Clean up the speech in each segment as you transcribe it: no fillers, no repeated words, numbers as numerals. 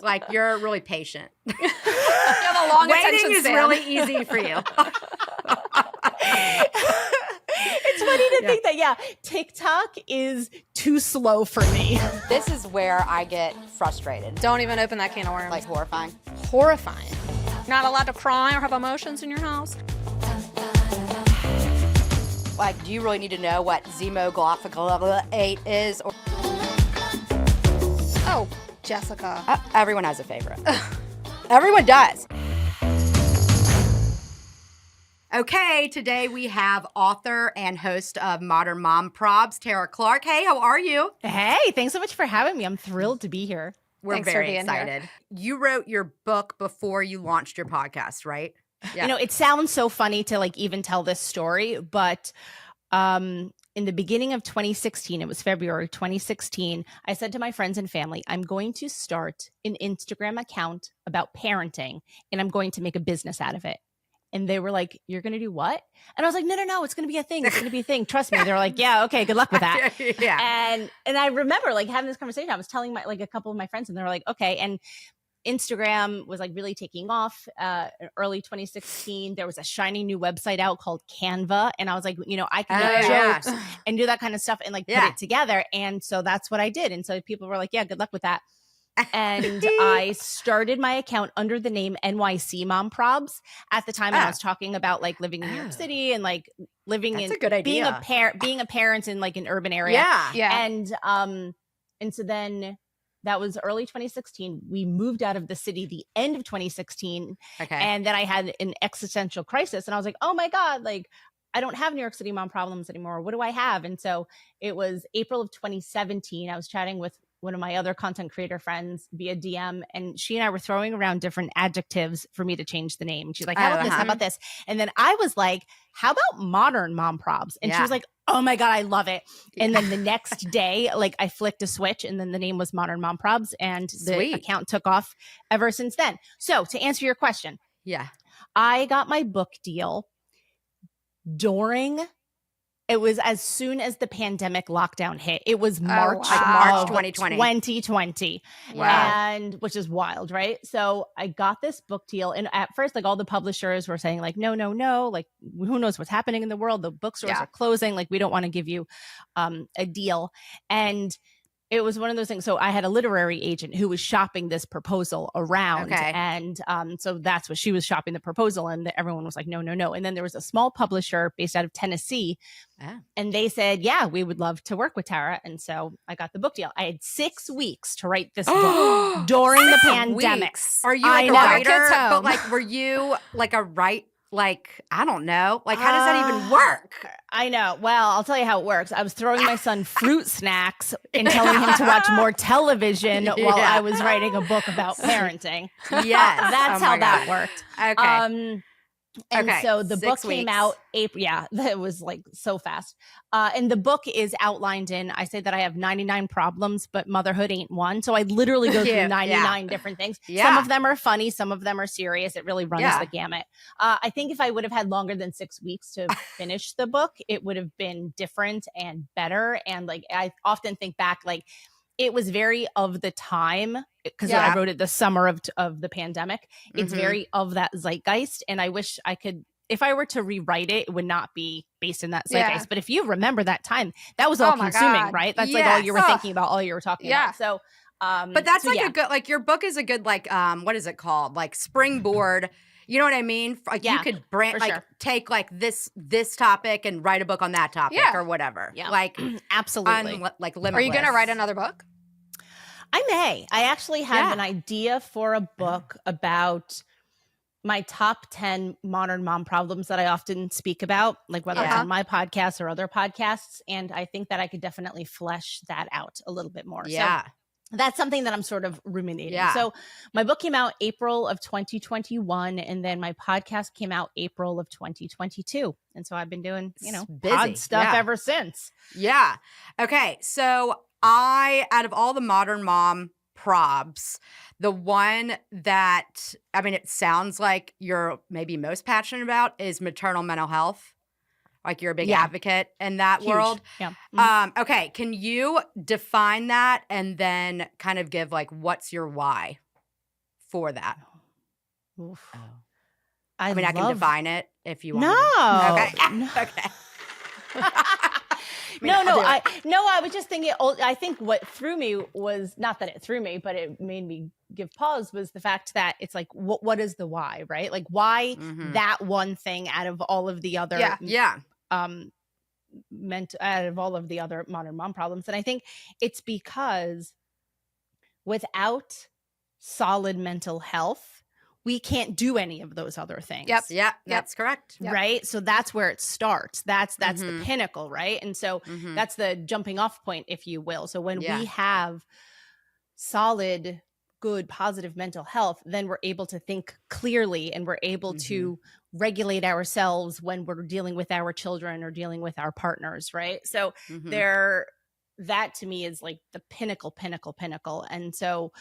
Like, you're really patient. You have a long Waiting attention is span. really easy for you. It's funny to think that, TikTok is too slow for me. This is where I get frustrated. Don't even open that can of worms. Like horrifying. Horrifying. Not allowed to cry or have emotions in your house. Like, do you really need to know what Zymoglyphosate is? Or Oh, Jessica. everyone has a favorite. Everyone does. Okay, today we have author and host of Modern Mom Probs, Tara Clark. Hey, how are you? Hey, thanks so much for having me. I'm thrilled to be here. We're Thanks for very being excited. You wrote your book before you launched your podcast, right? Yeah. You know, it sounds so funny to like even tell this story, but in the beginning of 2016, it was February 2016, I said to my friends and family, I'm going to start an Instagram account about parenting and I'm going to make a business out of it. And they were like, you're going to do what? And I was like, no, it's going to be a thing. It's going to be a thing. Trust me. They were like, yeah, okay, good luck with that. Yeah. And I remember like having this conversation. I was telling my like a couple of my friends and they were like, okay. And Instagram was like really taking off early 2016. There was a shiny new website out called Canva. And I was like, you know, I can make jokes and do that kind of stuff and like put it together. And so that's what I did. And so people were like, yeah, good luck with that. And I started my account under the name NYC Mom Probs at the time. And I was talking about like living in New York City and like living That's in a good idea. being a parent in like an urban area. Yeah. And so then that was early 2016. We moved out of the city the end of 2016. Okay. And then I had an existential crisis and I was like, oh my God, like I don't have New York City mom problems anymore. What do I have? And so it was April of 2017. I was chatting with one of my other content creator friends via DM, and she and I were throwing around different adjectives for me to change the name. And she's like, how about this? How about this? And then I was like, how about Modern Mom Probs? And she was like, oh my God, I love it. And then the next day, like I flicked a switch and then the name was Modern Mom Probs and the account took off ever since then. So to answer your question, I got my book deal it was as soon as the pandemic lockdown hit. It was March 2020. 2020. Wow. And which is wild, right? So I got this book deal. And at first, like all the publishers were saying like, no, like who knows what's happening in the world? The bookstores are closing. Like we don't want to give you a deal. And it was one of those things. So I had a literary agent who was shopping this proposal around. Okay. And so that's what she was shopping the proposal. And everyone was like, no. And then there was a small publisher based out of Tennessee. And they said, yeah, we would love to work with Tara. And so I got the book deal. I had 6 weeks to write this book during the pandemic. Are you like a writer? But like, were you like a like, I don't know. Like, how does that even work? I know. Well, I'll tell you how it works. I was throwing my son fruit snacks and telling him to watch more television while I was writing a book about parenting. Yes. That's how that worked. Okay. And so the 6 book came out April. Yeah, that was like so fast. And the book is outlined in, I say that I have 99 problems, but motherhood ain't one. So I literally go through 99 different things. Some of them are funny. Some of them are serious. It really runs the gamut. I think if I would have had longer than 6 weeks to finish the book, it would have been different and better. And like, I often think back, like, it was very of the time because I wrote it the summer of the pandemic. It's very of that zeitgeist. And I wish I could, if I were to rewrite it, it would not be based in that zeitgeist. But if you remember that time, that was all consuming, right? That's like all you were thinking about, all you were talking about. So, but that's like a good, like your book is a good, like, what is it called? Like springboard. You know what I mean? Like you could take like this topic and write a book on that topic or whatever. Yeah. Like absolutely. Like limitless. Are you going to write another book? I may. I actually have an idea for a book about my top 10 modern mom problems that I often speak about, like whether it's on my podcast or other podcasts. And I think that I could definitely flesh that out a little bit more. Yeah. So that's something that I'm sort of ruminating. So my book came out April of 2021, and then my podcast came out April of 2022. And so I've been doing, odd stuff ever since. Yeah. Okay. So out of all the modern mom probs, the one that, I mean, it sounds like you're maybe most passionate about is maternal mental health. Like you're a big advocate in that world. Yeah. Okay. Can you define that and then kind of give like, what's your why? for that? Oof. Oh. I mean, I can love- define it if you want. No. Okay. No. Okay. I mean, No, I'll do it. I was just thinking. I think what threw me was not that it threw me, but it made me give pause. Was the fact that it's like, what is the why, right? Like, why Mhm. that one thing out of all of the other, Yeah. meant out of all of the other modern mom problems? And I think it's because without solid mental health, we can't do any of those other things. Yeah. That's correct. Yep. Right. So that's where it starts. That's the Mhm. pinnacle, right? And so Mhm. that's the jumping off point, if you will. So when Yeah. we have solid, good, positive mental health, then we're able to think clearly and we're able to regulate ourselves when we're dealing with our children or dealing with our partners, right? So Mhm. that to me is like the pinnacle. And so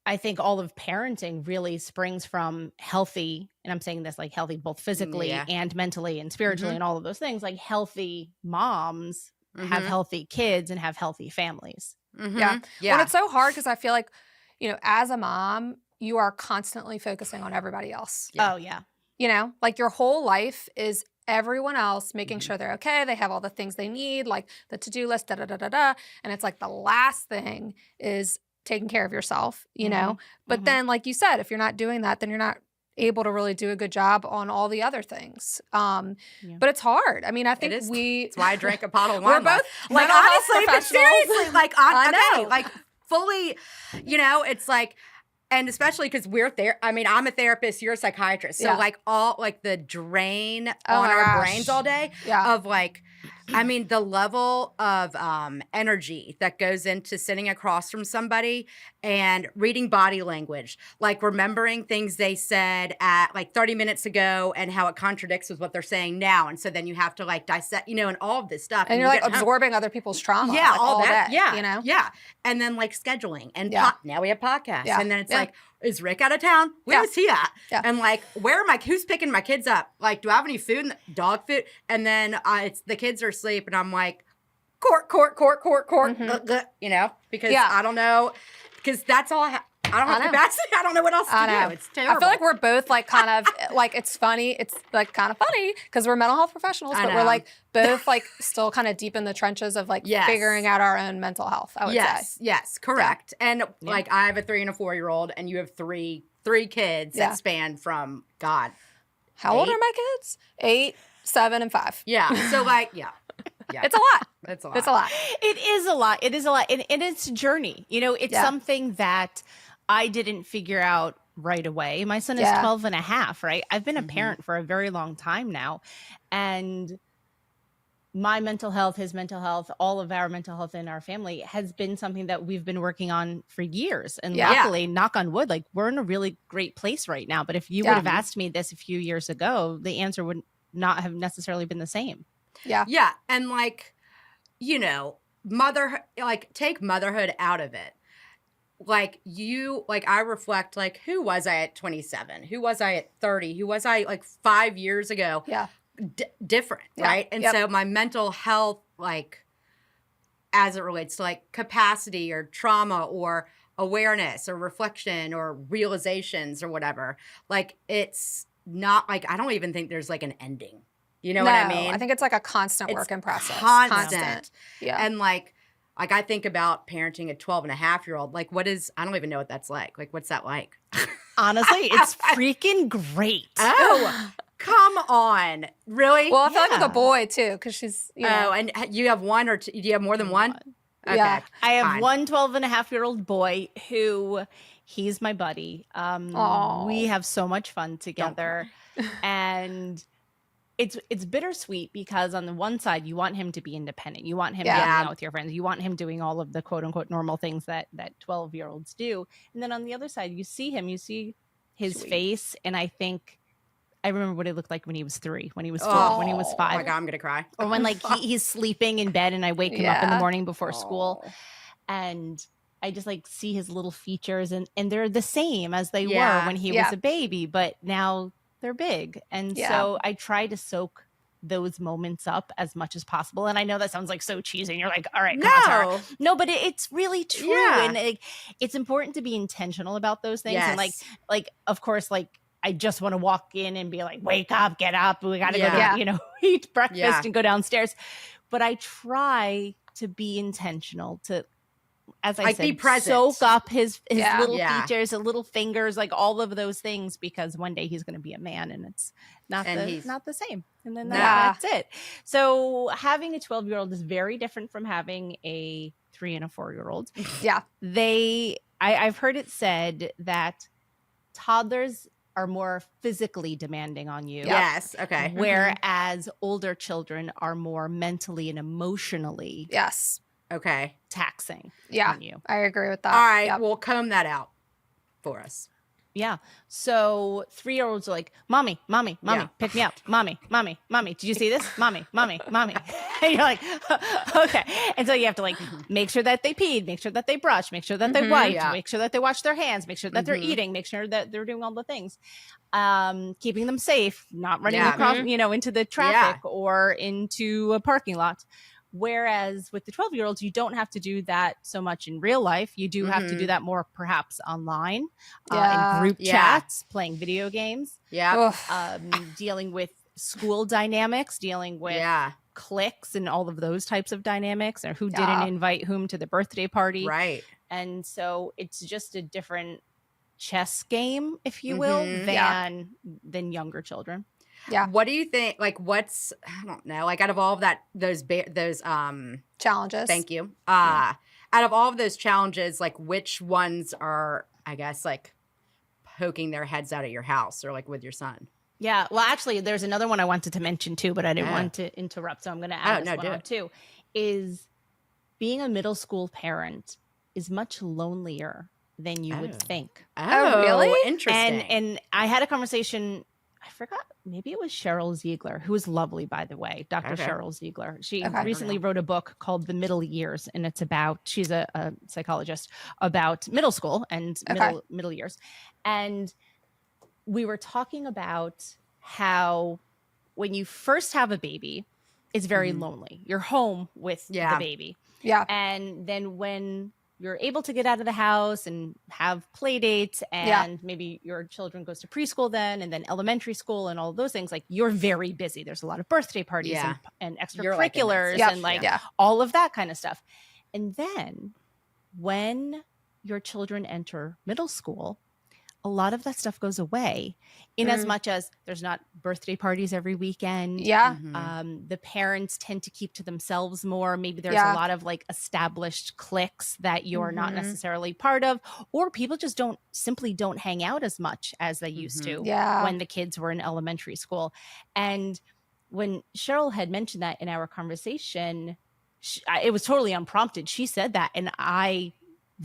I think all of parenting really springs from healthy, and I'm saying this like healthy both physically Yeah. and mentally and spiritually and all of those things, like healthy moms have Mhm. healthy kids and have healthy families. Mhm. Yeah. Yeah. Well, it's so hard because I feel like, as a mom, you are constantly focusing on everybody else. Yeah. Oh yeah. Like your whole life is everyone else, making Mhm. sure they're okay. They have all the things they need, like the to-do list, da da da da da. And it's like the last thing is taking care of yourself, But Mhm. then, like you said, if you're not doing that, then you're not able to really do a good job on all the other things. Yeah. But it's hard. I mean, I think is. we. That's why I drank a bottle of We're wine. both like mental health honestly, but professionals. seriously, like I okay, know. like fully, it's like, and especially because we're there. I mean, I'm a therapist, you're a psychiatrist, so Yeah. like all like the drain Oh on my our gosh. brains all day Yeah. of like. I mean, the level of energy that goes into sitting across from somebody and reading body language, like remembering things they said at like 30 minutes ago and how it contradicts with what they're saying now. And so then you have to like dissect, and all of this stuff. And you're you like get home. absorbing other people's trauma. Yeah, like, all that. day, Yeah. Yeah. And then like scheduling and Yeah. now we have podcasts. Yeah. And then it's Yeah. like, is Rick out of town? Where Yeah. is he at? Yeah. And like, who's picking my kids up? Like, do I have any food? Dog food? And then it's the kids are asleep and I'm like, court, because Yeah. I don't know. Because that's all I don't have I know. capacity. I don't know what else to I know. do. It's terrible. I feel like we're both like kind of like it's funny. It's like kind of funny because we're mental health professionals, I but know. we're like both like still kind of deep in the trenches of like Yes. figuring out our own mental health. I would say. Yes, correct. And like I have a 3 and a 4-year-old, and you have three kids Yeah. that span from God. How old 8? are my kids? 8, 7, and 5. Yeah. So like, yeah. It's a lot. It's a lot. It's a lot. It is a lot. It is a lot. And it's a journey. It's Yeah. something that I didn't figure out right away. My son is Yeah. 12 and a half, right? I've been a Mhm. parent for a very long time now. And my mental health, his mental health, all of our mental health in our family has been something that we've been working on for years. And Yeah. luckily, knock on wood, like we're in a really great place right now. But if you Yeah. would have asked me this a few years ago, the answer would not have necessarily been the same. Yeah. Yeah. And like, take motherhood out of it. Like I reflect, like, who was I at 27? Who was I at 30? Who was I like 5 years ago? Yeah. Different, Yeah. right? And Yep. so my mental health, like, as it relates to like capacity or trauma or awareness or reflection or realizations or whatever, like, it's not like, I don't even think there's like an ending. You know what I mean? I think it's like a constant It's work in process. constant. Yeah. And like I think about parenting a 12 and a half-year-old. Like, I don't even know what that's like. Like, what's that like? Honestly, it's freaking great. Oh, come on. Really? well, I feel like with Yeah. a boy too, because she's Oh, and you have one or two? Do you have more than one? Okay. Yeah. I have fine. one 12 and a half year old boy who he's my buddy. Aw. We have so much fun together. And it's bittersweet because on the one side, you want him to be independent. You want him Yeah. hanging out with your friends. You want him doing all of the quote unquote normal things that 12-year-olds do. And then on the other side, you see his Sweet. face. And I think I remember what he looked like when he was 3, when he was 4, Oh, when he was Oh 5. my God, I'm going to cry. Or when like he's sleeping in bed and I wake him up in the Yeah. morning before school. Oh. And I just like see his little features and they're the same as they Yeah. were when he Yeah. was a baby, but now they're big. And Yeah. so I try to soak those moments up as much as possible. And I know that sounds like so cheesy and you're like, all right, come on, Tara. No, but it's really true. Yeah. And it's important to be intentional about those things. And like, of course, like, I just want to walk in and be like, wake up, get up. We got to go to, eat breakfast and go downstairs. But I try to be intentional to, as I said, be present. Soak up his little features, his little fingers, like all of those things, because one day he's going to be a man and it's not the same. And then that's it. So having a 12-year-old is very different from having a 3 and a 4-year-old. Yeah. I've heard it said that toddlers are more physically demanding on you. Yes. Okay. Whereas older children are more mentally and emotionally okay. taxing on you. I agree with that. All right. We'll comb that out for us. Yeah. So 3-year-olds are like, mommy, pick me up. Mommy. Did you see this? Mommy. And you're like, okay. And so you have to like make sure that they peed, make sure that they brush, make sure that they wiped, make sure that they wash their hands, make sure that they're eating, make sure that they're doing all the things. Keeping them safe, not running across, into the traffic or into a parking lot. Whereas with the 12-year-olds, you don't have to do that so much in real life. You do have to do that more perhaps online, in group chats, playing video games, dealing with school dynamics, dealing with cliques and all of those types of dynamics, or who didn't invite whom to the birthday party. Right. And so it's just a different chess game, if you will, than younger children. Yeah. What do you think? Like, I don't know. Like, out of all of that, those challenges. Thank you. Out of all of those challenges, like, which ones are, I guess, like, poking their heads out at your house or like with your son? Yeah. Well, actually, there's another one I wanted to mention too, but I didn't want to interrupt, so I'm going to add this one on too. Is being a middle school parent is much lonelier than you would think. Oh, really? Interesting. And I had a conversation. I forgot, maybe it was Cheryl Ziegler, who is lovely, by the way, Dr. Cheryl Ziegler. She recently wrote a book called The Middle Years, and it's about, she's a psychologist, about middle school and middle years. And we were talking about how when you first have a baby, it's very lonely. You're home with the baby. Yeah. And then when you're able to get out of the house and have play dates, and maybe your children goes to preschool then, and then elementary school and all of those things, like you're very busy. There's a lot of birthday parties and extracurriculars and all of that kind of stuff. And then when your children enter middle school, a lot of that stuff goes away in as much as there's not birthday parties every weekend. Yeah. The parents tend to keep to themselves more. Maybe there's a lot of like established cliques that you're not necessarily part of, or people just simply don't hang out as much as they used to when the kids were in elementary school. And when Cheryl had mentioned that in our conversation, it was totally unprompted. She said that, and I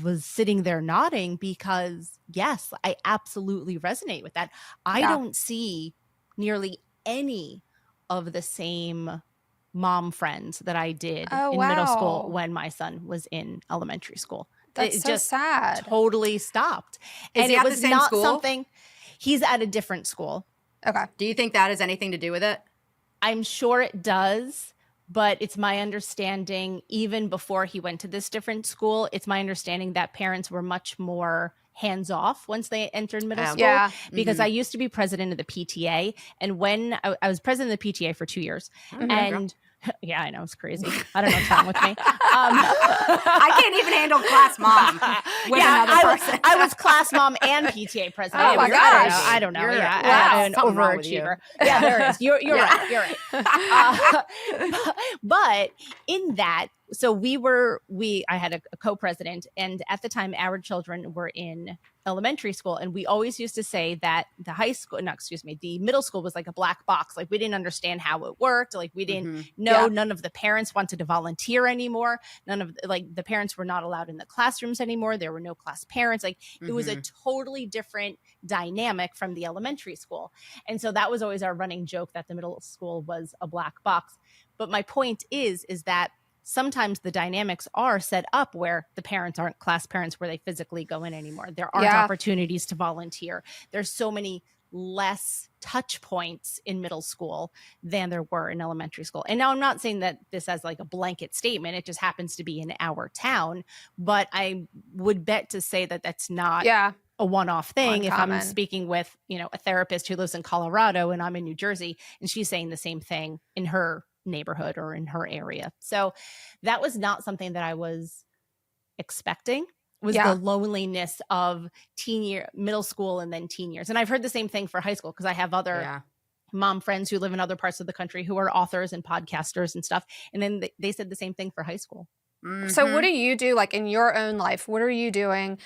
was sitting there nodding because yes, I absolutely resonate with that. I don't see nearly any of the same mom friends that I did in middle school when my son was in elementary school. That's so sad. Totally stopped. Is and he it at was the same not school? something. He's at a different school. Okay. Do you think that has anything to do with it? I'm sure it does. But it's my understanding, even before he went to this different school, it's my understanding that parents were much more hands off once they entered middle school. Yeah. Because I used to be president of the PTA. And when I was president of the PTA for 2 years. And yeah, I know, it's crazy. I don't know what's wrong with me. I can't even handle class mom with another person. I was class mom and PTA president. Oh my gosh. I don't know. You're- I'm an something wrong with you. overachiever. Yeah, there it is. You're right. You're right. But in that, so I had a co-president, and at the time our children were in elementary school, and we always used to say that the middle school was like a black box. Like we didn't understand how it worked. Like we didn't know, none of the parents wanted to volunteer anymore. None of the parents were not allowed in the classrooms anymore. There were no class parents. Like it was a totally different dynamic from the elementary school. And so that was always our running joke, that the middle school was a black box. But my point is that sometimes the dynamics are set up where the parents aren't class parents where they physically go in anymore. There aren't opportunities to volunteer. There's so many less touch points in middle school than there were in elementary school. And now I'm not saying that this as like a blanket statement. It just happens to be in our town. But I would bet to say that that's not a one-off thing. Uncommon. If I'm speaking with, a therapist who lives in Colorado and I'm in New Jersey and she's saying the same thing in her neighborhood or in her area. So that was not something that I was expecting, was the loneliness of middle school and then teen years. And I've heard the same thing for high school because I have other mom friends who live in other parts of the country who are authors and podcasters and stuff. And then they said the same thing for high school. Mm-hmm. So what do you do like in your own life? What are you doing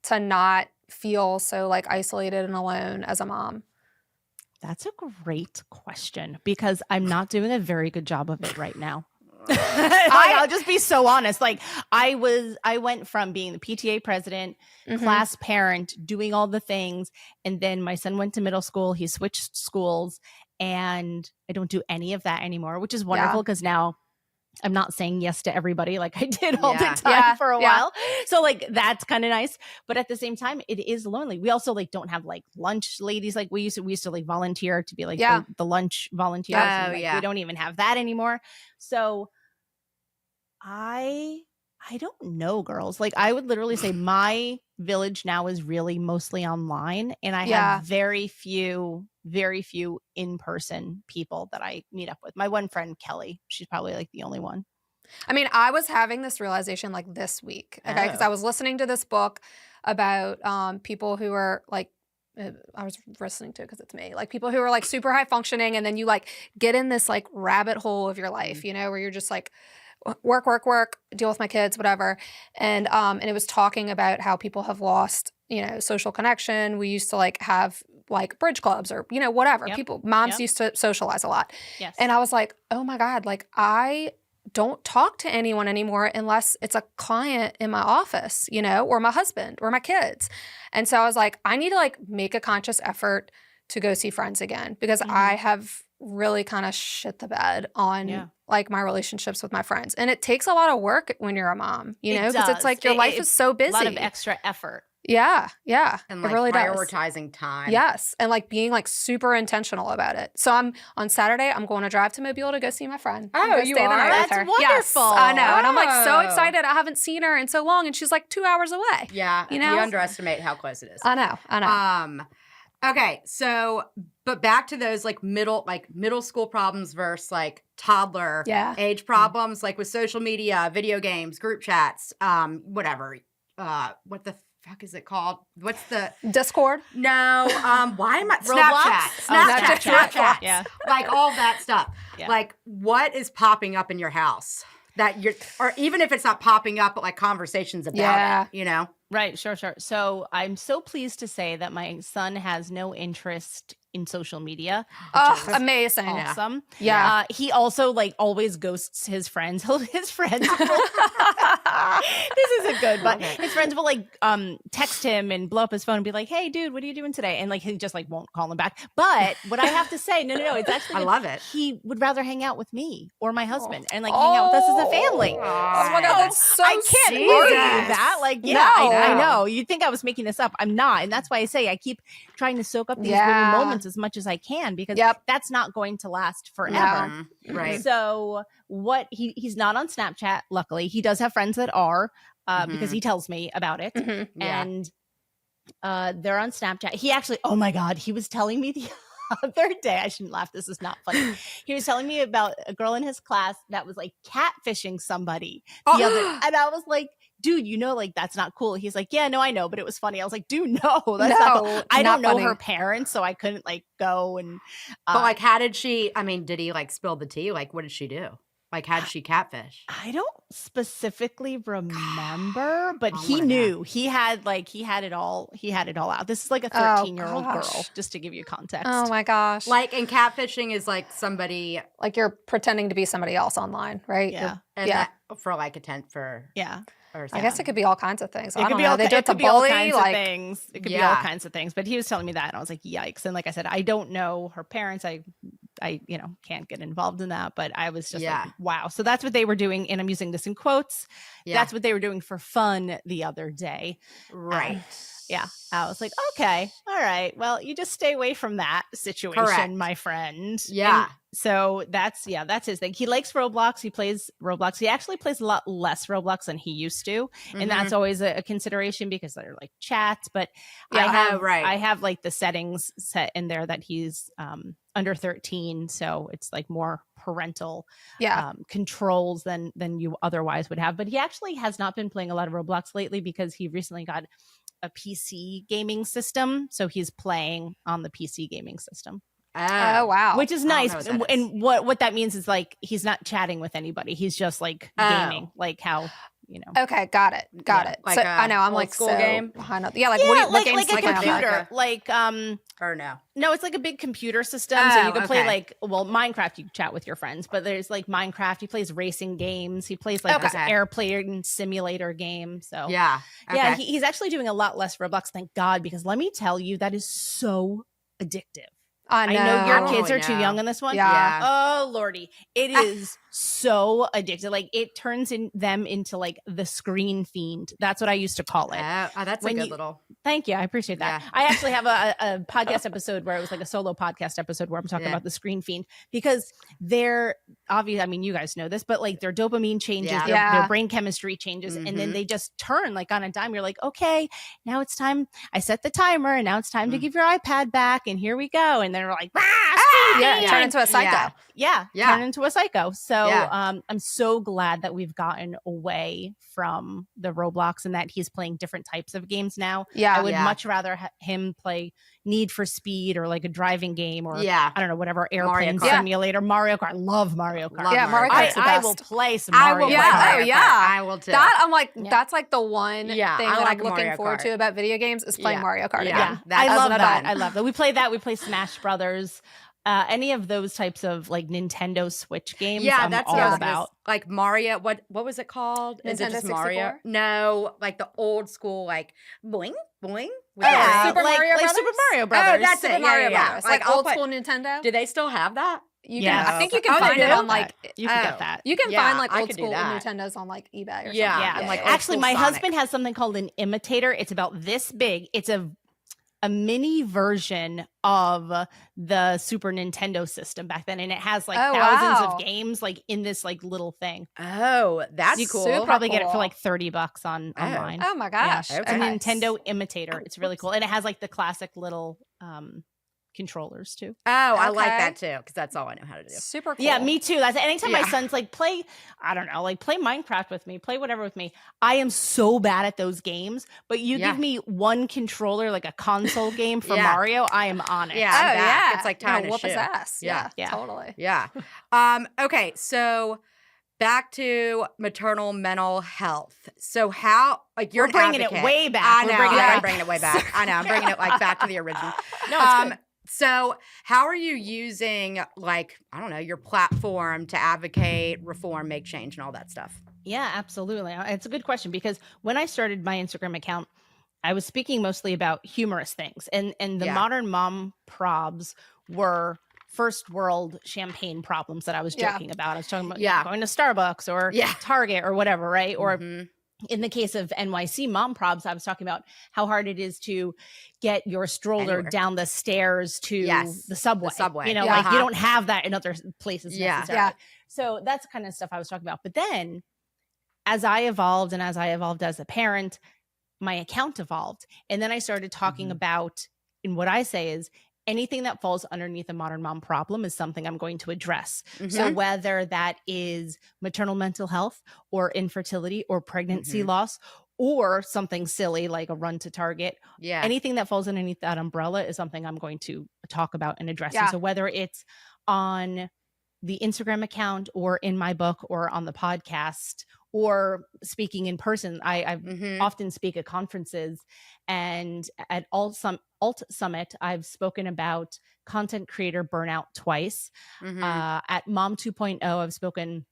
to not feel so like isolated and alone as a mom? That's a great question because I'm not doing a very good job of it right now. I'll just be so honest. Like I went from being the PTA president, class parent, doing all the things. And then my son went to middle school. He switched schools and I don't do any of that anymore, which is wonderful because now I'm not saying yes to everybody like I did all the time for a while. So like that's kind of nice. But at the same time, it is lonely. We also like don't have like lunch ladies like we used to like volunteer to be like the lunch volunteers. And, like, we don't even have that anymore. So I don't know, girls. Like I would literally say my village now is really mostly online and I have very few in-person people that I meet up with. My one friend, Kelly, she's probably like the only one. I mean, I was having this realization like this week, okay? Because I was listening to this book about people who are like, I was listening to it because it's me, like people who are like super high functioning and then you like get in this like rabbit hole of your life, where you're just like, work, deal with my kids, whatever. And it was talking about how people have lost, social connection. We used to like have like bridge clubs or, whatever. Moms used to socialize a lot. Yes. And I was like, oh my God, like I don't talk to anyone anymore unless it's a client in my office, or my husband or my kids. And so I was like, I need to like make a conscious effort to go see friends again because I have really kind of shit the bed on like my relationships with my friends. And it takes a lot of work when you're a mom, because it's like your life is so busy. A lot of extra effort. Yeah. And it like really prioritizing does. time. Yes. And like being like super intentional about it. So on Saturday, I'm going to drive to Mobile to go see my friend. Oh, you are? That's wonderful. Yes, I know. And I'm like so Oh. excited. I haven't seen her in so long and she's like 2 hours away. Yeah. You know? You underestimate how close it is. I know. Okay, so but back to those like middle school problems versus like toddler age problems, like with social media, video games, group chats, whatever. What the fuck is it called? What's the Discord? No, why am I Roblox? Snapchat. Yeah. Like all that stuff. Yeah. Like what is popping up in your house that or even if it's not popping up, but like conversations about it, Right. Sure. So I'm so pleased to say that my son has no interest in social media. Oh, amazing. Awesome. Yeah. He also like always ghosts his friends. His friends. This isn't good, but his friends will like text him and blow up his phone and be like, "Hey, dude, what are you doing today?" And like he just like won't call him back. But what I have to say, no, it's actually I love it. He would rather hang out with me or my husband and like hang out with us as a family. Oh my God, that's so I can't sweet. argue that. Like, No. I know. You'd think I was making this up. I'm not. And that's why I say I keep trying to soak up these little moments as much as I can because that's not going to last forever. No. Right. So he's not on Snapchat, luckily. He does have friends that are because he tells me about it. And they're on Snapchat. He actually, oh my God, he was telling me the other day, I shouldn't laugh, this is not funny. He was telling me about a girl in his class that was like catfishing somebody the other, and I was like, dude, like that's not cool. He's like, yeah, no, I know, but it was funny. I was like, dude, no, that's not cool. I don't know her parents, so I couldn't like go and. But like, how did she? I mean, did he like spill the tea? Like, what did she do? Like, how did she catfish? I don't specifically remember, but he knew. He had it all. He had it all out. This is like a 13-year-old girl, just to give you context. Oh my gosh! Like, and catfishing is like somebody like you're pretending to be somebody else online, right? Yeah, that, for like for I guess it could be all kinds of things. It could be all kinds of things. It could be all kinds of things. But he was telling me that, and I was like, "Yikes!" And like I said, I don't know her parents. I I can't get involved in that, but I was just like, wow. So that's what they were doing. And I'm using this in quotes. Yeah. That's what they were doing for fun the other day. Right. Yeah. I was like, okay, all right. Well, you just stay away from that situation, correct, my friend. Yeah. And so that's his thing. He likes Roblox. He plays Roblox. He actually plays a lot less Roblox than he used to. And that's always a consideration because they're like chats. But I have like the settings set in there that he's under 13. So it's like more parental controls than you otherwise would have. But he actually has not been playing a lot of Roblox lately because he recently got a PC gaming system. So he's playing on the PC gaming system. Oh wow. Which is nice. And what that means is like he's not chatting with anybody. He's just like gaming, like how, Okay, got it. Like so I know I'm like school so game behind. Yeah, what games like a computer. Like or no. No, it's like a big computer system. So you can play like Minecraft, you chat with your friends, but there's like Minecraft, he plays racing games, he plays like this airplane simulator game. So yeah. He's actually doing a lot less Roblox, thank God, because let me tell you, that is so addictive. I know your kids are too young on this one. Yeah. Oh Lordy, it is so addictive. Like it turns them into like the screen fiend. That's what I used to call it. That's a good little. Thank you, I appreciate that. Yeah. I actually have a podcast episode where it was like a solo podcast episode where I'm talking about the screen fiend because they're obvious. I mean, you guys know this, but like their dopamine changes, their brain chemistry changes, and then they just turn like on a dime. You're like, okay, now it's time. I set the timer, and now it's time to give your iPad back, and here we go. And they're like, turn into a psycho. Turn into a psycho. So I'm so glad that we've gotten away from the Roblox and that he's playing different types of games now. I would much rather him play Need for Speed or like a driving game or I don't know, whatever, airplane simulator, Mario Kart. I love Mario Kart. Mario Kart's the best. I will play some Mario Kart. I will too. That I'm like, that's like the one thing that I'm looking forward to about video games is playing Mario Kart again. I love that. I love that. We play that. We play Smash Brothers. Any of those types of like Nintendo Switch games, that's all about. Like Mario, what was it called? Nintendo Is it just 64? Mario? No, like the old school, like boing boing. Super Mario Brothers. Super Mario Brothers. Oh, that's Super it. Mario Yeah. Brothers. Like old school Nintendo. Do they still have that? You can, I think you can find it on like you can get that. You can find like old school Nintendos on like eBay or something. Yeah. Like actually, my husband has something called an imitator. It's about this big. It's a mini version of the Super Nintendo system back then, and it has like thousands of games like in this like little thing. Oh, that's cool. You'll probably get it for like $30 online. Oh my gosh. It's a Nintendo imitator. It's really cool. And it has like the classic little controllers too. Oh, I like that too, because that's all I know how to do. Super cool. Yeah, me too. That's anytime my son's like play Minecraft with me, play whatever with me. I am so bad at those games, but you give me one controller, like a console game for Mario, I am on it. Yeah, it's like time to whoop shoot. his ass. Yeah, totally. Yeah. Okay, so back to maternal mental health. So how, like, you're bringing it way back. I know, I'm bringing it way back. I know, I'm bringing it like back to the original. No, it's good. So how are you using, like, I don't know, your platform to advocate, reform, make change, and all that stuff? Yeah, absolutely. It's a good question because when I started my Instagram account, I was speaking mostly about humorous things. And the modern mom probs were first world champagne problems that I was joking about. I was talking about going to Starbucks or Target or whatever, right? Or in the case of NYC mom probs, I was talking about how hard it is to get your stroller down the stairs to the subway. You know, like you don't have that in other places necessarily. Yeah. So that's the kind of stuff I was talking about. But then as I evolved and as I evolved as a parent, my account evolved. And then I started talking about, and what I say is, anything that falls underneath a modern mom problem is something I'm going to address. So whether that is maternal mental health or infertility or pregnancy loss or something silly like a run to Target, anything that falls underneath that umbrella is something I'm going to talk about and address. And so whether it's on the Instagram account or in my book or on the podcast or speaking in person, I often speak at conferences, and at Alt Summit, I've spoken about content creator burnout twice. At Mom 2.0, I've spoken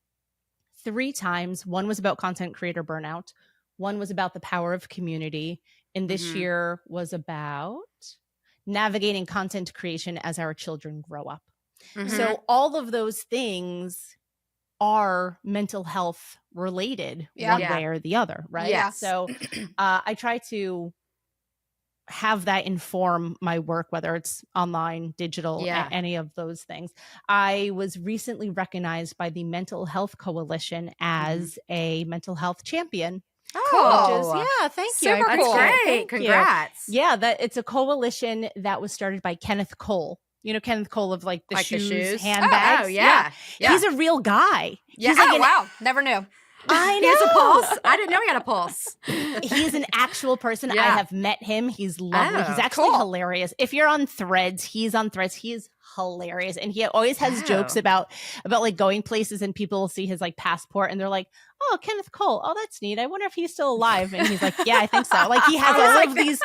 3 times. One was about content creator burnout. One was about the power of community. And this year was about navigating content creation as our children grow up. Mhm. So all of those things are mental health related Yeah. one Yeah. way or the other, right? Yes. So I try to have that inform my work, whether it's online, digital, Yeah. any of those things. I was recently recognized by the Mental Health Coalition as a mental health champion. Oh, Which is, yeah, thank you. Super I that's cool. appreciate it. great. Thank you. Congrats. Yeah, that it's a coalition that was started by Kenneth Cole. You know Kenneth Cole of like the Like the shoes, shoes? handbags. Oh, yeah. Yeah. He's a real guy. Yeah. He's like Oh, an, wow. Never knew. I He has a know. pulse. I didn't know he had a pulse. He's an actual person. I Yeah. have met him. He's lovely. Oh, He's actually cool. hilarious. If you're on Threads, he's on Threads. He's hilarious, and he always has jokes Oh. about like going places, and people will see his like passport, and they're like, "Oh, Kenneth Cole. Oh, that's neat. I wonder if he's still alive." And he's like, "Yeah, I think so." Like he has all of these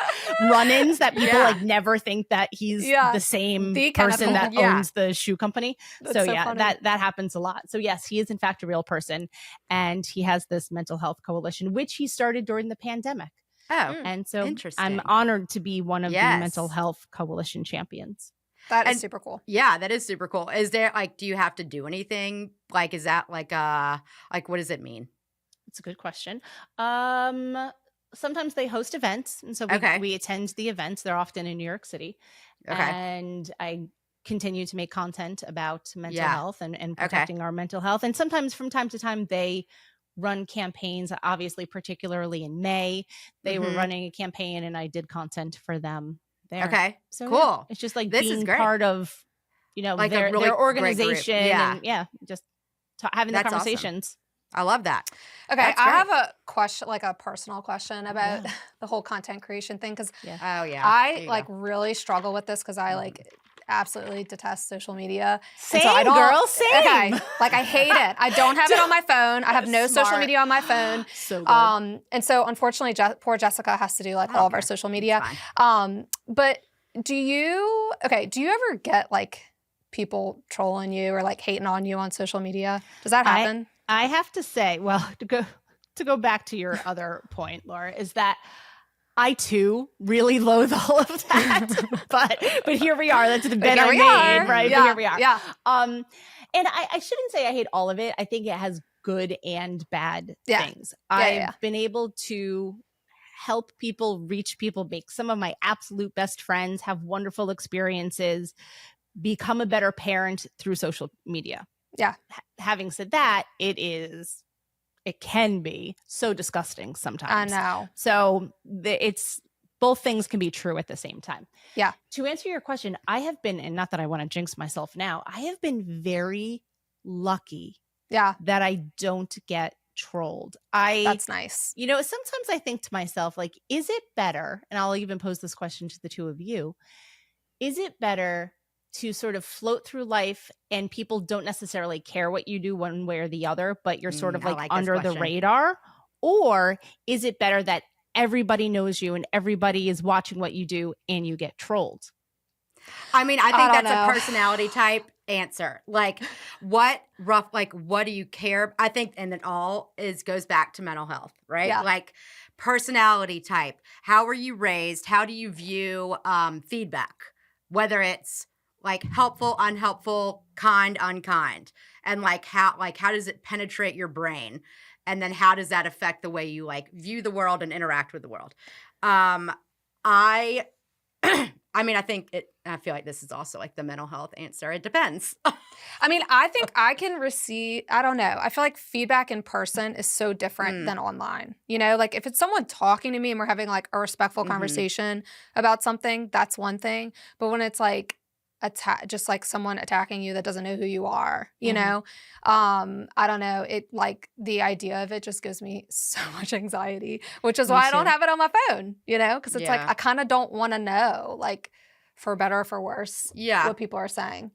run-ins that people Yeah. like never think that he's Yeah. the same The Kenneth person Cole. that Yeah. owns the shoe company. That's So so yeah, funny. that happens a lot. So yes, he is in fact a real person, and he has this mental health coalition, which he started during the pandemic. Oh, And so Interesting. I'm honored to be one of the Yes. mental health coalition champions. That is And- super cool. yeah, that is super cool. Is there like, do you have to do anything? Like, is that like what does it mean? It's a good question. Sometimes they host events, and so Okay. we attend the events. They're often in New York City. Okay. And I continue to make content about mental Yeah. health and protecting our mental health. And sometimes from time to time they run campaigns, obviously particularly in May. They were Mhm. running a campaign and I did content for them there. Okay. So Cool. yeah, it's just like This is being great. part of, Like a their, really their great group. organization Yeah. and just having the That's awesome. conversations. I love that. Okay, That's I great. have a question, like a personal question about Yeah. the whole content creation thing, because Oh yeah. There I you like go. really struggle with this because I like absolutely detest social media. Same, And so I don't, girl, same. Okay, like I hate it. I don't have it on my phone. I have no social Smart. media on my phone. So good. And so unfortunately, poor Jessica has to do like I all don't of our care. social It's media. fine. But do you ever get like people trolling you or like hating on you on social media? Does that happen? I have to say, well, to go back to your other point, Laura, is that I too really loathe all of that. but here we are. That's the bed I made, right? Yeah, But here we are. Yeah. And I shouldn't say I hate all of it. I think it has good and bad Yeah. things. Yeah, I've yeah. been able to help people, reach people, make some of my absolute best friends have wonderful experiences, become a better parent through social media. Yeah. Having said that, it can be so disgusting I sometimes. know. So it's both things can be true at the same time. Yeah. To answer your question, I have been, and not that I want to jinx myself now, I have been very lucky Yeah. that I don't get trolled. That's nice. Sometimes I think to myself, like, is it better? And I'll even pose this question to the two of you. Is it better to sort of float through life and people don't necessarily care what you do one way or the other, but you're sort of I like, like this under the question. radar? Or is it better that everybody knows you and everybody is watching what you do and you get trolled? I mean, I I think don't that's know. a personality type answer. Like, what do you care? I think, and it all goes back to mental health, right? Yeah. Like, personality type. How were you raised? How do you view feedback? Whether it's like helpful, unhelpful, kind, unkind, and how does it penetrate your brain? And then how does that affect the way you like view the world and interact with the world? I feel like this is also like the mental health answer. It depends. I mean, I think I can receive, I don't know. I feel like feedback in person is so different than online. Like if it's someone talking to me and we're having like a respectful conversation about something, that's one thing. But when it's like just like someone attacking you that doesn't know who you are, I don't know. It like the idea of it just gives me so much anxiety, which is Me why I don't too. have it on my phone, because it's like Yeah. I kind of don't want to know, like for better or for worse, Yeah. what people are saying.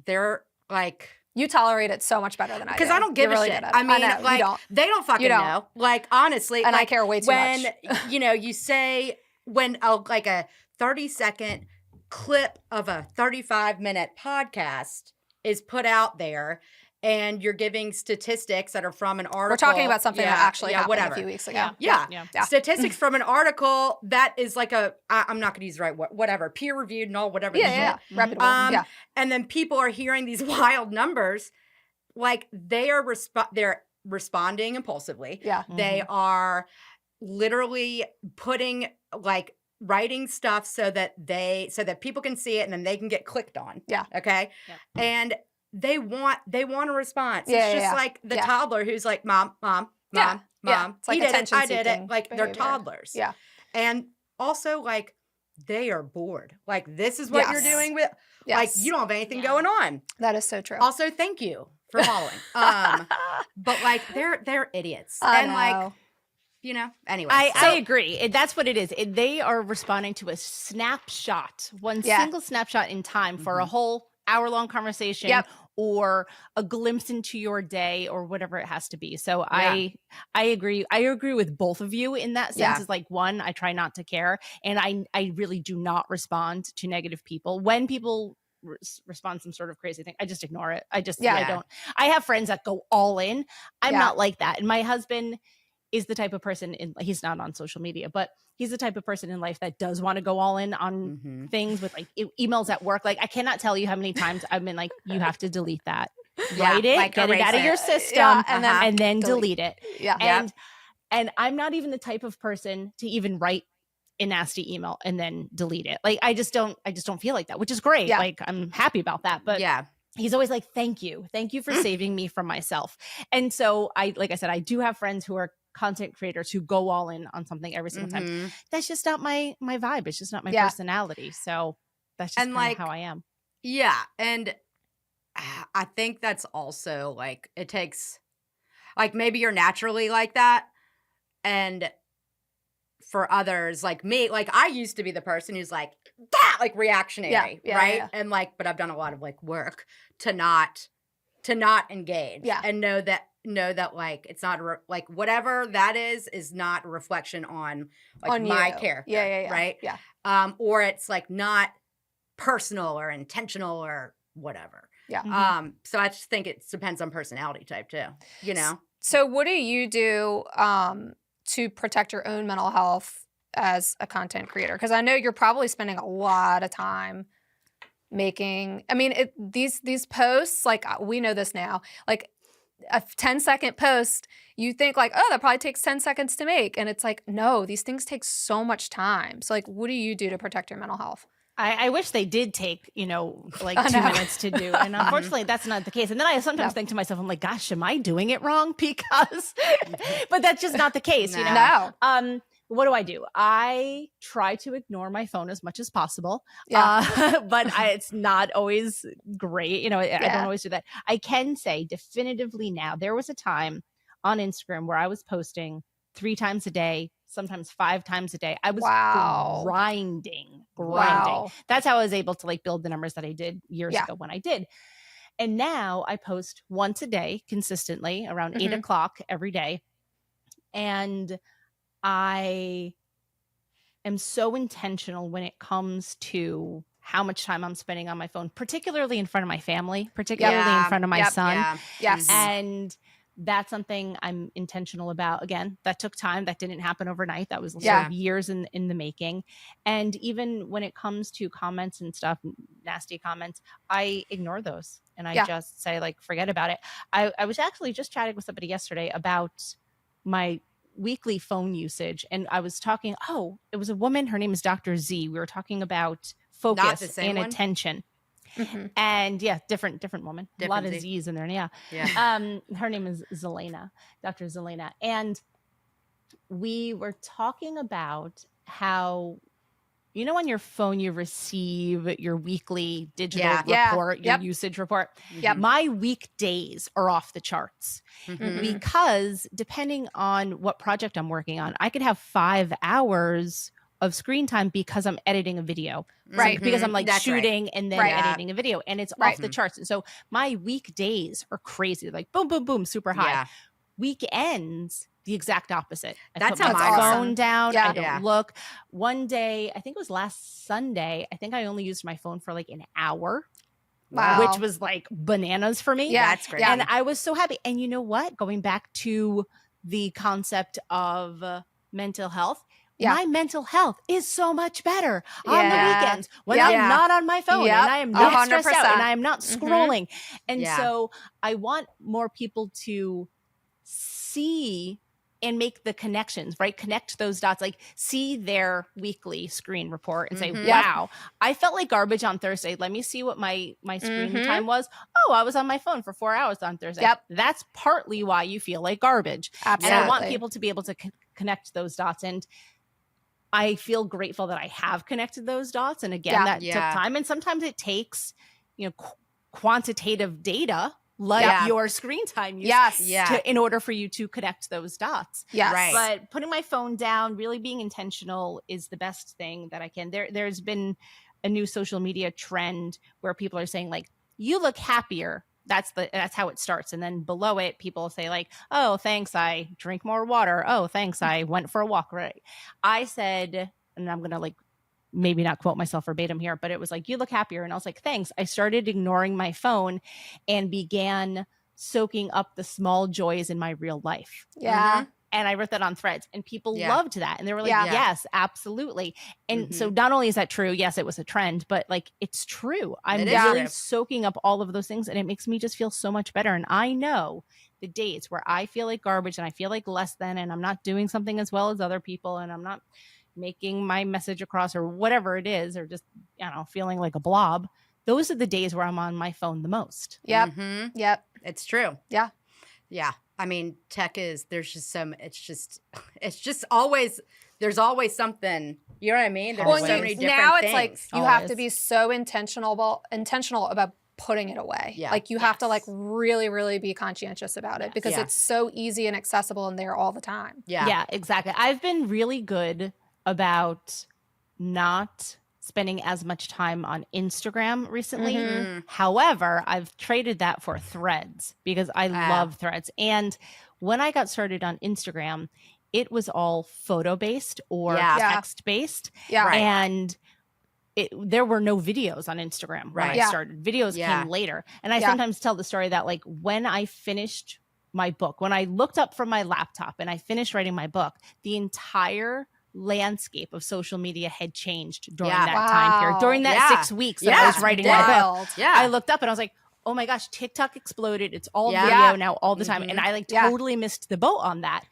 They're like, You tolerate it so much better than I do. because I don't give You're a really shit. good at it. I mean, know, like, you don't. they don't fucking You don't. know. Like, honestly. And I like, care way too when, much. you say, when like a 30-second clip of a 35-minute podcast is put out there and you're giving statistics that are from an article. We're talking about something that actually happened whatever. a few weeks ago. Yeah. Yeah. Statistics from an article that is like I'm not going to use the right word, whatever, peer reviewed and all, whatever. Yeah. Reputable. And then people are hearing these wild numbers, like they're responding impulsively. Yeah. They are literally putting like writing stuff so that people can see it and then they can get clicked on. Yeah. Okay. Yep. And they want a response. Yeah, It's just like the toddler who's like, mom, Yeah. It's like he did it, I did it. attention-seeking Like they're behavior. toddlers. Yeah. And also like they are bored. Like this is what you're Yes. doing with like you don't have anything going on. That is so true. Also, thank you for following. But like they're idiots. I and know. like anyway. I agree. They are responding to a snapshot, one single snapshot in time for a whole hour-long conversation or a glimpse into your day or whatever it has to be. So I agree. I agree with both of you in that sense. Is like, one, I try not to care. And I really do not respond to negative people. When people respond some sort of crazy thing, I just ignore it. I don't. I have friends that go all in. I'm not like that. And my husband is the type of person he's not on social media, but he's the type of person in life that does want to go all in on things with like emails at work. Like I cannot tell you how many times I've been like, you have to delete that, write it, like get it out of your system and then delete it. Yeah. And I'm not even the type of person to even write a nasty email and then delete it. Like I just don't feel like that, which is great. Yeah. Like I'm happy about that. But he's always like, thank you for saving me from myself. And so like I said, I do have friends who are content creators who go all in on something every single time. That's just not my vibe. It's just not my personality. So that's just like how I am. Yeah. And I think that's also like, it takes like, maybe you're naturally like that. And for others like me, like I used to be the person who's like, like reactionary, right? Yeah. And like, but I've done a lot of like work to not engage and know that like it's not like whatever that is not a reflection on like on my you. character, right? Or it's like not personal or intentional or whatever. So I just think it depends on personality type too, So what do you do to protect your own mental health as a content creator? Because I know you're probably spending a lot of time making, these posts, like we know this now, like a 10-second post, you think like, oh, that probably takes 10 seconds to make. And it's like, no, these things take so much time. So like, what do you do to protect your mental health? I wish they did take, like 2 minutes to do. And unfortunately, that's not the case. And then I sometimes think to myself, I'm like, gosh, am I doing it wrong? Because, but that's just not the case, No. What do? I try to ignore my phone as much as possible, but it's not always great. I don't always do that. I can say definitively now, there was a time on Instagram where I was posting 3 times a day, sometimes 5 times a day. I was grinding. Wow. That's how I was able to like build the numbers that I did years ago when I did. And now I post once a day consistently around 8 o'clock every day. And I am so intentional when it comes to how much time I'm spending on my phone, particularly in front of my family, particularly in front of my son. Yes. And that's something I'm intentional about. Again, that took time. That didn't happen overnight. That was sort of years in the making. And even when it comes to comments and stuff, nasty comments, I ignore those. And I just say like, forget about it. I was actually just chatting with somebody yesterday about my weekly phone usage. And I was talking, it was a woman. Her name is Dr. Z. We were talking about focus and attention. And different woman. A lot of Z's in there. Her name is Zelena, Dr. Zelena. And we were talking about how, on your phone, you receive your weekly digital report, your usage report. My weekdays are off the charts because depending on what project I'm working on, I could have 5 hours of screen time because I'm editing a video. Right. Because I'm like shooting and then editing a video, and it's off the charts. And so my weekdays are crazy, like boom, boom, boom, super high. Weekends, the exact opposite. I put my phone down. I don't look. One day, I think it was last Sunday, I think I only used my phone for like an hour. Wow. which was like bananas for me. Yeah, That's great. yeah. And I was so happy. And you know what? Going back to the concept of mental health, Yeah. my mental health is so much better on the Yeah. weekends when Yep. I'm not on my phone Yep. and I am not stressed out 100%. and I am not scrolling. And Yeah. so I want more people to see and make the connections, right? Connect those dots, like see their weekly screen report and say, Mhm. wow, I felt like garbage on Thursday. Let me see what my screen Mhm. time was. Oh, I was on my phone for 4 hours on Thursday. Yep. That's partly why you feel like garbage. Absolutely. And I want people to be able to connect those dots. And I feel grateful that I have connected those dots. And again, Yeah. that Yeah. took time. And sometimes it takes, quantitative data like Yeah. your screen time use Yes. Yeah. in order for you to connect those dots. Yes. Right. But putting my phone down, really being intentional is the best thing that I can. There's been a new social media trend where people are saying like, you look happier. That's how it starts. And then below it, people say like, oh, thanks, I drink more water. Oh, thanks, I went for a walk. Right. I said, and I'm going to like maybe not quote myself verbatim here, but it was like, you look happier. And I was like, thanks. I started ignoring my phone and began soaking up the small joys in my real life. Yeah. And I wrote that on Threads and people Yeah. loved that. And they were like, Yeah. yes, absolutely. And so not only is that true, yes, it was a trend, but like it's true. I'm It is really true. soaking up all of those things and it makes me just feel so much better. And I know the days where I feel like garbage and I feel like less than, and I'm not doing something as well as other people and I'm not making my message across or whatever it is, or just, feeling like a blob. Those are the days where I'm on my phone the most. Yep. Mhm. Yep. It's true. Yeah. Yeah. I mean, there's just always, there's always something, you know what I mean? There's Well, so and many different now it's things. like you have to Always. be so intentional about putting it away. Yeah. Like you have to Yes. like really, really be conscientious about it because Yeah. it's so easy and accessible and there all the time. Yeah. Exactly. I've been really good about not spending as much time on Instagram recently. Mhm. However, I've traded that for Threads because I love Threads. And when I got started on Instagram, it was all photo based or Yeah. Yeah. text based. Yeah. Right. And there were no videos on Instagram when Right. I Yeah. started. Videos Yeah. came later. And I Yeah. sometimes tell the story that like when I finished my book, when I looked up from my laptop and I finished writing my book, the entire landscape of social media had changed during Yeah. that time period. Wow. During that Yeah. 6 weeks that Yeah. I was writing my book, Wild. Yeah. I looked up and I was like, oh my gosh, TikTok exploded. It's all Yeah. video Yeah. now all the time. Mhm. And I like Yeah. totally missed the boat on that.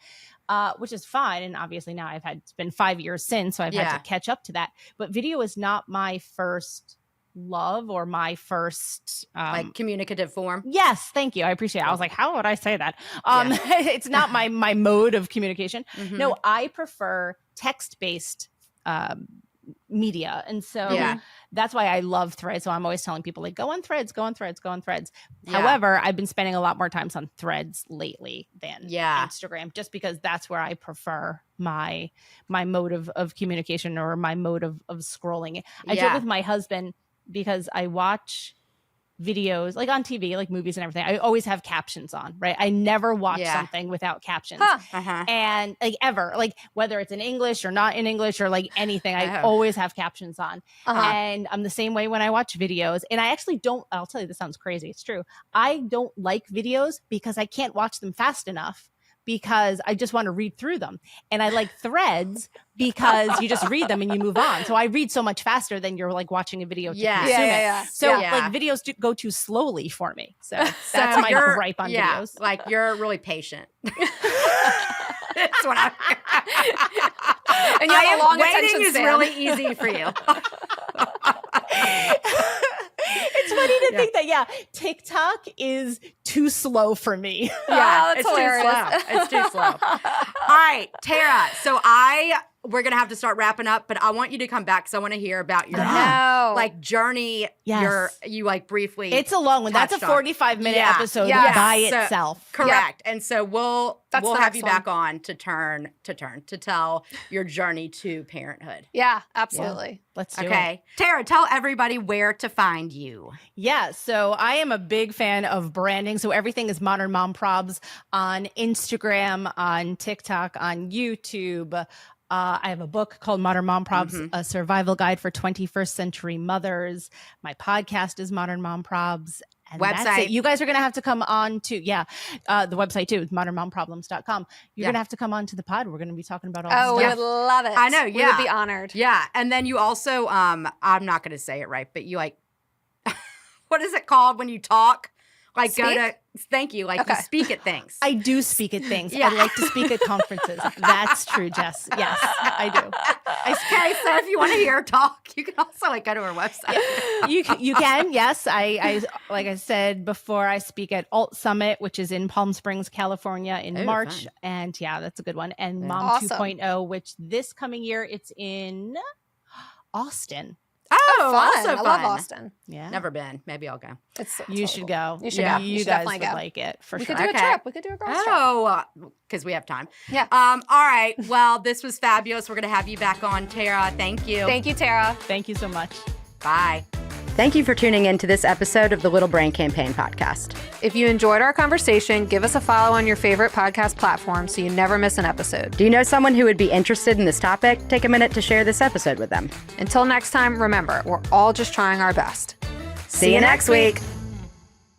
Which is fine. And obviously now it's been 5 years since, so I've Yeah. had to catch up to that. But video is not my first love or my first Like communicative form. yes, thank you. I appreciate it. I was like, how would I say that? It's not my mode of communication. Mhm. No, I prefer text-based media. And so Yeah. that's why I love Threads. So I'm always telling people like, go on Threads, go on Threads, go on Threads. Yeah. However, I've been spending a lot more time on Threads lately than Yeah. Instagram, just because that's where I prefer my mode of communication or my mode of scrolling. I joke Yeah. with my husband because I watch videos like on TV, like movies and everything. I always have captions on, right? I never watch Yeah. something without captions. Huh. Uh-huh. And like ever, like whether it's in English or not in English or like anything, I Oh. always have captions on. Uh-huh. And I'm the same way when I watch videos. And I actually I'll tell you, this sounds crazy. It's true. I don't like videos because I can't watch them fast enough because I just want to read through them. And I like Threads because you just read them and you move on. So I read so much faster than you're like watching a video to Yeah. consume Yeah, it. yeah, yeah. So Yeah. like videos go too slowly for me. So So that's my you're- gripe on yeah, videos. Like you're really patient. That's what I And you have a long waiting attention is span. really easy for you. It's funny to Yeah. think that TikTok is too slow for me. Yeah, that's it's hilarious. Too slow. It's too slow. All right, Tara. So we're gonna have to start wrapping up, but I want you to come back because I want to hear about your No. like journey. Yes. You like briefly. It's a long one. That's a touched on. 45-minute Yeah. episode Yes. by So- itself. correct. And so we'll That's the have you next back on to tell your journey to parenthood. Yeah, absolutely. Let's do it. Okay, Tara, tell everybody where to find you. Yeah, so I am a big fan of branding. So everything is Modern Mom Probs on Instagram, on TikTok, on YouTube, I have a book called Modern Mom Probs, a survival guide for 21st century mothers. My podcast is Modern Mom Probs. And website. That's it. You guys are going to have to come on to, the website too, modernmomproblems.com. You're going to have to come on to the pod. We're going to be talking about all this Oh, we stuff. would love it. I know, We would be honored. Yeah. And then you also, I'm not going to say it right, but you like, what is it called when you talk? Like Speak? go to, thank you. Like you speak at things. I do speak at things. Yeah. I like to speak at conferences. That's true, Jess. Yes, I do. Okay, so if you want to hear her talk, you can also like go to her website. You can, yes. I like I said before, I speak at Alt Summit, which is in Palm Springs, California in March. Fun. And that's a good one. And Mom Awesome. 2.0, which this coming year, it's in Austin. Oh, Fun. also I fun. love Austin. Yeah. Never been. Maybe I'll go. It's You so should cool. go. You should go. You You should guys definitely would go. like it for We sure. could do a trip. We could do a girls trip. Oh, because we have time. Yeah. All right. Well, this was fabulous. We're going to have you back on, Tara. Thank you. Thank you, Tara. Thank you so much. Bye. Thank you for tuning in to this episode of the Little Brain Campaign podcast. If you enjoyed our conversation, give us a follow on your favorite podcast platform so you never miss an episode. Do you know someone who would be interested in this topic? Take a minute to share this episode with them. Until next time, remember, we're all just trying our best. See you next week.